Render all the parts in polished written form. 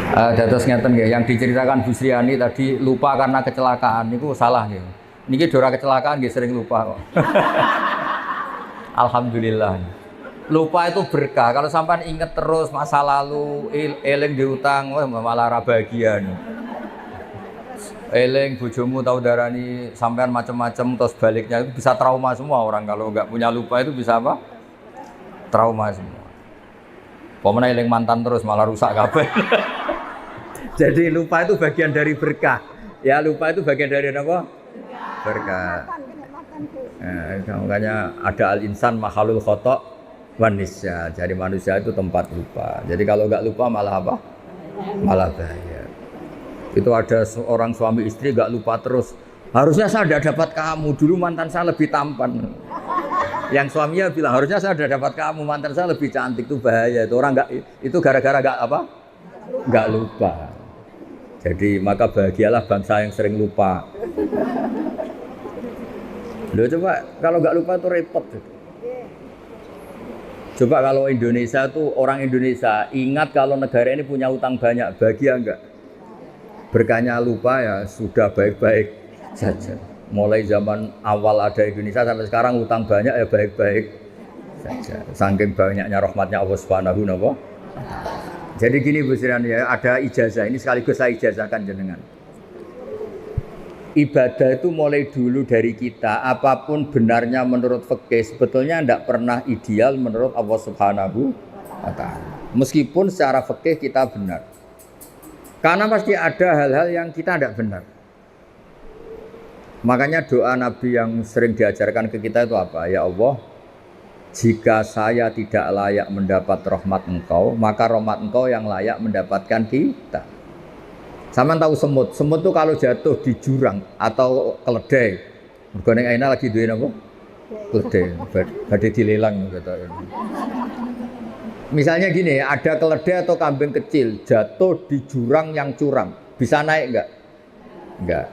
Dados ngeten nggih, yang diceritakan Bu Sriani tadi lupa karena kecelakaan niku salah nggih. Niki dora kecelakaan nggih sering lupa kok. Alhamdulillah. Lupa itu berkah. Kalau sampai inget terus masa lalu, eling diutang, wah malah ra bahagia. Eling bojomu tahu darani sampean macam-macam terus baliknya itu bisa trauma semua orang kalau nggak punya lupa itu bisa apa? Trauma semua. Pemenang eling mantan terus malah rusak kabeh. Jadi lupa itu bagian dari berkah. Ya lupa itu bagian dari apa? Berkah. Makanya ada al-insan makhlul khotok wanisya. Jadi manusia itu tempat lupa. Jadi kalau nggak lupa malah apa? Malah bahaya. Itu ada seorang suami istri nggak lupa terus. Harusnya saya tidak dapat kamu. Dulu mantan saya lebih tampan. Yang suaminya bilang harusnya saya sudah dapat kamu. Mantan saya lebih cantik. Itu bahaya. Itu orang nggak. Itu gara-gara nggak apa? Nggak lupa. Jadi maka bahagialah bangsa yang sering lupa. Loh coba kalau nggak lupa itu repot. Coba kalau Indonesia tuh orang Indonesia ingat kalau negara ini punya utang banyak, bahagia enggak? Berkahnya lupa ya sudah baik-baik saja. Mulai zaman awal ada Indonesia sampai sekarang utang banyak ya baik-baik saja. Saking banyaknya rahmatnya Allah Subhanahu wa ta'ala. Jadi gini Bu Sriani ya, ada ijazah ini sekaligus saya ijazahkan jenengan. Ibadah itu mulai dulu dari kita, apapun benarnya menurut fikih sebetulnya tidak pernah ideal menurut Allah Subhanahu wa ta'ala. Meskipun secara fikih kita benar. Karena pasti ada hal-hal yang kita tidak benar. Makanya doa Nabi yang sering diajarkan ke kita itu apa? Ya Allah, jika saya tidak layak mendapat rahmat Engkau, maka rahmat Engkau yang layak mendapatkan kita. Sama tahu semut. Semut itu kalau jatuh di jurang atau keledai. Mergo aina lagi duwe napa? Keledai. Badhe dilelang gitu. Misalnya gini, ada keledai atau kambing kecil jatuh di jurang yang curam, bisa naik enggak? Enggak.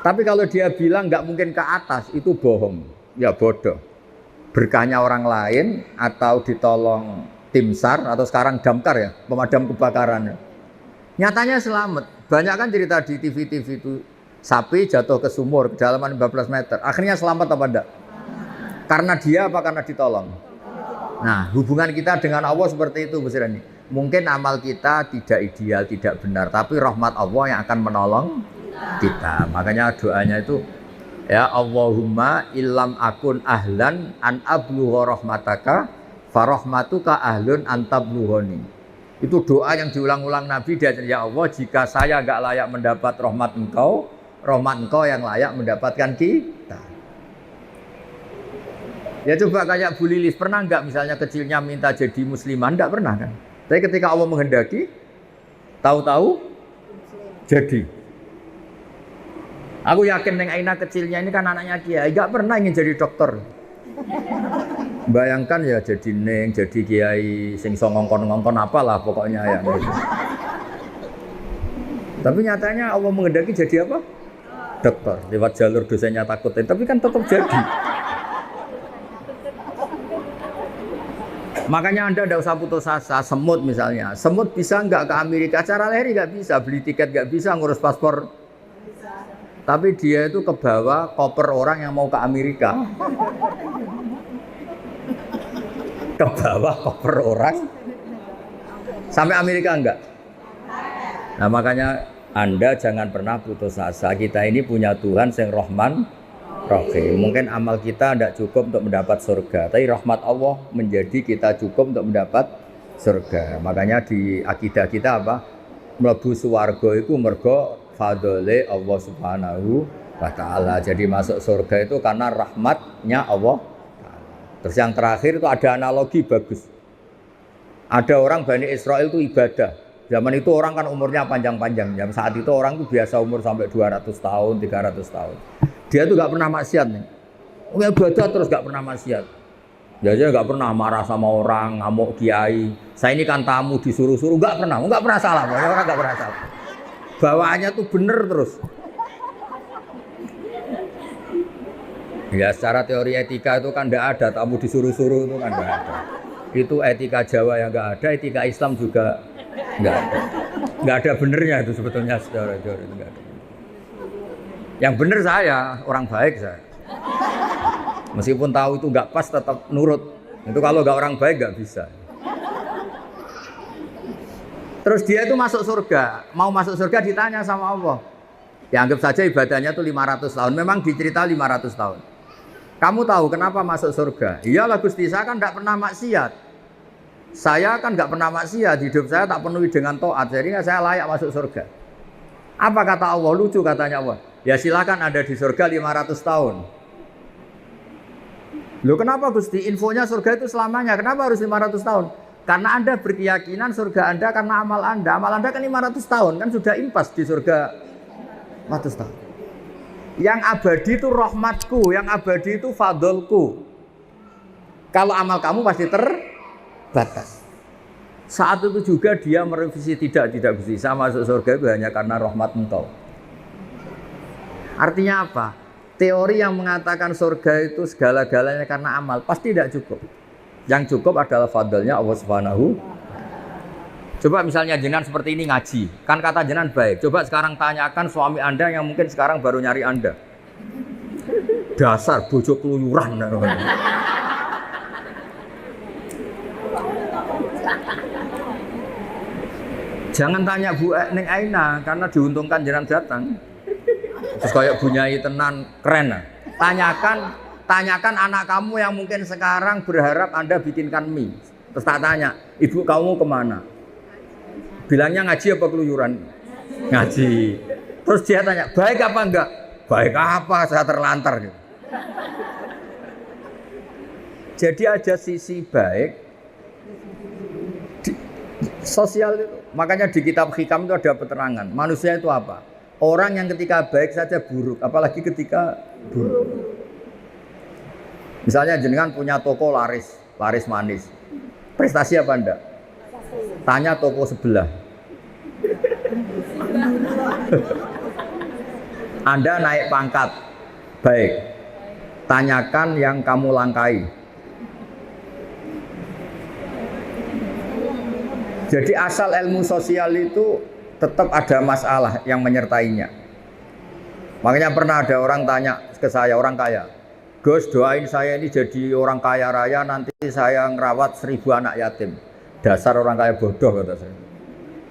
Tapi kalau dia bilang enggak mungkin ke atas, itu bohong, ya bodoh. Berkahnya orang lain atau ditolong tim SAR atau sekarang damkar ya, pemadam kebakaran. Nyatanya selamat. Banyak kan cerita di TV-TV itu sapi jatuh ke sumur kedalaman 15 meter. Akhirnya selamat apa enggak? Karena dia apa karena ditolong? Nah, hubungan kita dengan Allah seperti itu Bu Sriani. Mungkin amal kita tidak ideal, tidak benar, tapi rahmat Allah yang akan menolong kita. Makanya doanya itu ya Allahumma illam akun ahlan an ablugha rahmataka farahmatuka ahlun an tablughani. Itu doa yang diulang-ulang Nabi dia ya Allah, jika saya enggak layak mendapat rahmat Engkau yang layak mendapatkan kita. Ya coba kayak Bu Lilis, pernah enggak misalnya kecilnya minta jadi muslimah? Enggak pernah kan? Tapi ketika Allah menghendaki, tahu-tahu jadi. Aku yakin Neng Aina kecilnya ini kan anaknya Kiai, enggak pernah ingin jadi dokter. Bayangkan ya jadi Neng, jadi Kiai, sing so ngongkon-ngongkon apalah pokoknya ya. Gitu. Tapi nyatanya Allah menghendaki jadi apa? Dokter, lewat jalur dosanya takutin, tapi kan tetap jadi. Makanya Anda tidak usah putus asa. Semut misalnya, semut bisa nggak ke Amerika? Cara lahir nggak bisa, beli tiket nggak bisa, ngurus paspor. Bisa. Tapi dia itu kebawa koper orang yang mau ke Amerika. Kebawa koper orang sampai Amerika enggak? Nah makanya Anda jangan pernah putus asa. Kita ini punya Tuhan yang Rahman Rahim. Mungkin amal kita tidak cukup untuk mendapat surga, tapi rahmat Allah menjadi kita cukup untuk mendapat surga. Makanya di akidah kita apa? Mlebu swarga itu mergo fadhole Allah Subhanahu wa ta'ala. Jadi masuk surga itu karena rahmatnya Allah. Terus yang terakhir itu ada analogi bagus. Ada orang Bani Israel itu ibadah. Zaman itu orang kan umurnya panjang-panjang. Jam saat itu orang itu biasa umur sampai 200 tahun, 300 tahun. Dia tuh nggak pernah maksiat nih. Ibadah terus nggak pernah maksiat. Dia nggak pernah marah sama orang, ngamuk kiai. Saya ini kan tamu disuruh-suruh, nggak pernah salah. Orang nggak pernah salah. Bawaannya tuh bener terus. Ya secara teori etika itu kan nggak ada, tamu disuruh-suruh itu kan nggak ada. Itu etika Jawa yang nggak ada, etika Islam juga nggak ada. Nggak ada benernya itu sebetulnya saudara itu nggak ada. Yang bener saya, orang baik saya. Meskipun tahu itu nggak pas tetap nurut. Itu kalau nggak orang baik nggak bisa. Terus dia itu masuk surga. Mau masuk surga ditanya sama Allah. Ya anggap saja ibadahnya itu 500 tahun. Memang dicerita 500 tahun. Kamu tahu kenapa masuk surga? Iyalah Gusti, saya kan tidak pernah maksiat. Saya kan nggak pernah maksiat. Hidup saya tak penuhi dengan taat. Jadi saya layak masuk surga. Apa kata Allah? Lucu katanya Allah. Ya silakan ada di surga 500 tahun. Loh kenapa Gusti? Infonya surga itu selamanya. Kenapa harus 500 tahun? Karena Anda berkeyakinan surga Anda karena amal Anda. Amal Anda kan 500 tahun. Kan sudah impas di surga 500 tahun. Yang abadi itu rahmatku. Yang abadi itu fadlku. Kalau amal kamu pasti terbatas. Saat itu juga dia merevisi tidak bisa masuk surga itu hanya karena rahmat engkau. Artinya apa? Teori yang mengatakan surga itu segala-galanya karena amal pasti tidak cukup. Yang cukup adalah fadlnya Allah Subhanahu. Coba misalnya jenengan seperti ini ngaji, kan kata jenengan baik. Coba sekarang tanyakan suami Anda yang mungkin sekarang baru nyari Anda. Dasar bojo keluyuran. Jangan tanya Bu Neng Aina karena diuntungkan jenengan datang. Terus kayak bunyai tenan keren. Tanyakan anak kamu yang mungkin sekarang berharap Anda bikinkan mie. Terus tak tanya, ibu kamu kemana? Bilangnya ngaji apa keluyuran? Ngaji. Terus dia tanya, baik apa enggak? Baik apa? Saya terlantar. Jadi ada sisi baik sosial itu. Makanya di kitab Hikam itu ada keterangan. Manusia itu apa? Orang yang ketika baik saja buruk, apalagi ketika buruk. Misalnya jenengan punya toko laris manis. Prestasi apa Anda? Tanya toko sebelah. Anda naik pangkat. Baik. Tanyakan yang kamu langkai. Jadi asal ilmu sosial itu tetap ada masalah yang menyertainya. Makanya pernah ada orang tanya ke saya, orang kaya, Gus doain saya ini jadi orang kaya raya, nanti saya ngerawat 1000 anak yatim. Dasar orang kaya bodoh kata saya.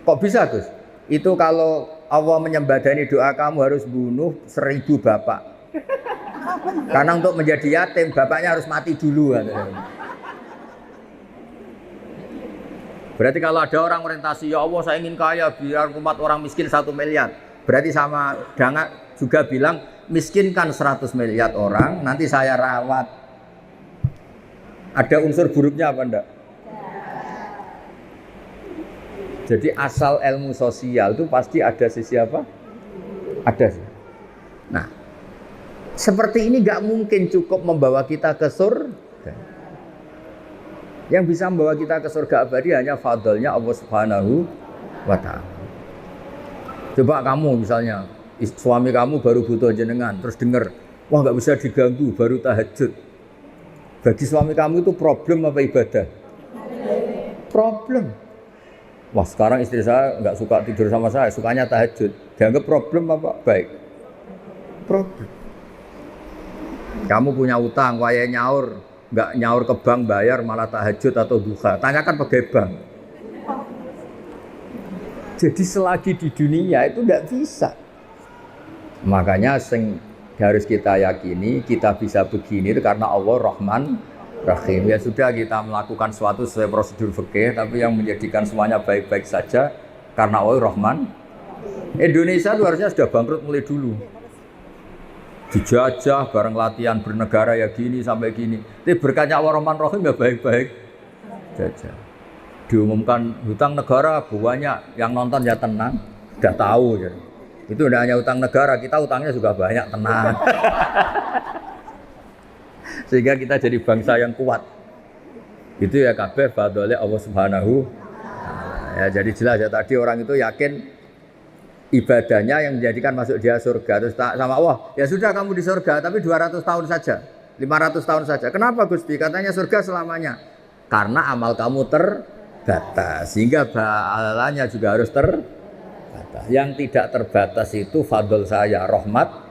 Kok bisa Gus? Itu kalau Allah menyembadani doa kamu harus bunuh 1000 bapak. Karena untuk menjadi yatim bapaknya harus mati dulu kata saya. Berarti kalau ada orang orientasi, ya Allah saya ingin kaya biar umat orang miskin 1 miliar. Berarti sama dengan juga bilang miskinkan 100 miliar orang, nanti saya rawat. Ada unsur buruknya apa enggak? Jadi asal ilmu sosial itu pasti ada sisi apa? Ada sih. Nah, seperti ini nggak mungkin cukup membawa kita ke surga. Yang bisa membawa kita ke surga abadi hanya fadlnya Allah Subhanahu wa ta'ala. Coba kamu misalnya, suami kamu baru butuh jenengan, terus dengar, wah nggak bisa diganggu, baru tahajud. Bagi suami kamu itu problem apa ibadah? Problem. Wah sekarang istri saya nggak suka tidur sama saya, sukanya tahajud. Dianggap problem apa? Baik. Problem. Kamu punya utang, waya nyaur. Nggak nyaur ke bank bayar malah tahajud atau duha, tanyakan pegawai bank. Jadi selagi di dunia itu nggak bisa. Makanya harus kita yakini kita bisa begini karena Allah Rahman Rahim. Ya sudah kita melakukan suatu sesuai prosedur fikih, tapi yang menjadikan semuanya baik-baik saja karena Allah Rahman. Indonesia itu harusnya sudah bangkrut mulai dulu. Dijajah bareng latihan bernegara ya gini sampai gini. Tapi berkatnya Allah Rahman Rahim ya baik-baik jajah. Diumumkan hutang negara banyak, yang nonton ya tenang, udah tahu ya. Itu tidak hanya hutang negara, kita hutangnya juga banyak, tenang. Sehingga kita jadi bangsa yang kuat. Itu ya kabeh fadhole Allah Subhanahu. Ya jadi jelas ya tadi orang itu yakin ibadahnya yang menjadikan masuk dia surga. Terus sama Allah, ya sudah kamu di surga tapi 200 tahun saja, 500 tahun saja. Kenapa Gusti? Katanya surga selamanya. Karena amal kamu terbatas, sehingga pahalanya juga harus terbatas. terbatas. Yang tidak terbatas itu fadl saya, rahmat